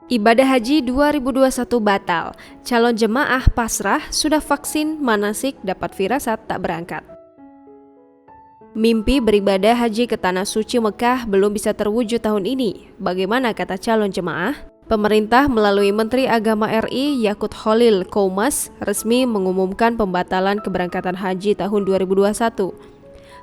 Ibadah Haji 2021 batal, calon jemaah pasrah sudah vaksin manasik dapat firasat tak berangkat. Mimpi beribadah haji ke Tanah Suci Mekah belum bisa terwujud tahun ini. Bagaimana kata calon jemaah? Pemerintah melalui Menteri Agama RI Yakut Khalil Qoumas resmi mengumumkan pembatalan keberangkatan haji tahun 2021.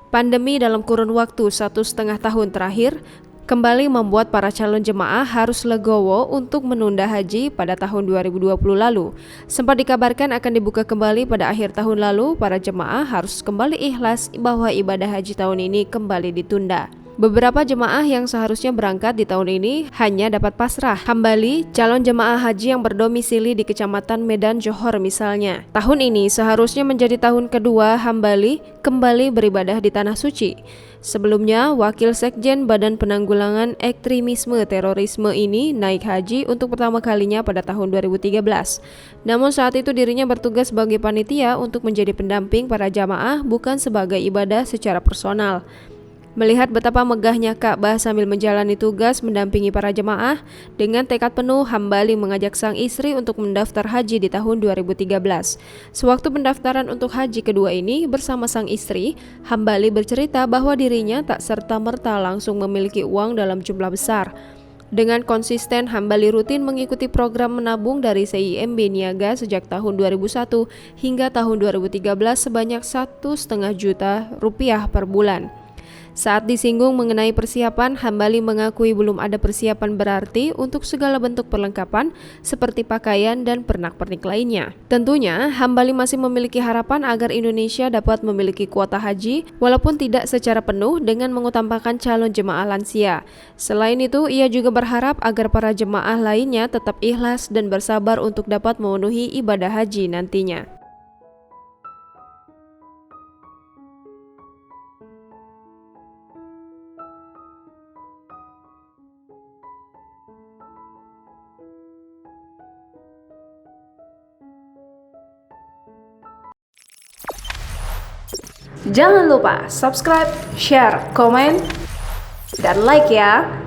Pandemi dalam kurun waktu 1,5 tahun terakhir kembali membuat para calon jemaah harus legowo untuk menunda haji pada tahun 2020 lalu. Sempat dikabarkan akan dibuka kembali pada akhir tahun lalu, para jemaah harus kembali ikhlas bahwa ibadah haji tahun ini kembali ditunda. Beberapa jemaah yang seharusnya berangkat di tahun ini hanya dapat pasrah. Hambali, calon jemaah haji yang berdomisili di Kecamatan Medan Johor misalnya. Tahun ini seharusnya menjadi tahun kedua Hambali kembali beribadah di Tanah Suci. Sebelumnya, Wakil Sekjen Badan Penanggulangan Ekstremisme Terorisme ini naik haji untuk pertama kalinya pada tahun 2013. Namun saat itu dirinya bertugas sebagai panitia untuk menjadi pendamping para jamaah, bukan sebagai ibadah secara personal. Melihat betapa megahnya Ka'bah sambil menjalani tugas mendampingi para jemaah, dengan tekad penuh Hambali mengajak sang istri untuk mendaftar haji di tahun 2013. Sewaktu pendaftaran untuk haji kedua ini bersama sang istri, Hambali bercerita bahwa dirinya tak serta-merta langsung memiliki uang dalam jumlah besar. Dengan konsisten, Hambali rutin mengikuti program menabung dari CIMB Niaga sejak tahun 2001 hingga tahun 2013 sebanyak 1,5 juta rupiah per bulan. Saat disinggung mengenai persiapan, Hambali mengakui belum ada persiapan berarti untuk segala bentuk perlengkapan seperti pakaian dan pernak-pernik lainnya. Tentunya, Hambali masih memiliki harapan agar Indonesia dapat memiliki kuota haji walaupun tidak secara penuh dengan mengutamakan calon jemaah lansia. Selain itu, ia juga berharap agar para jemaah lainnya tetap ikhlas dan bersabar untuk dapat memenuhi ibadah haji nantinya. Jangan lupa subscribe, share, komen, dan like ya.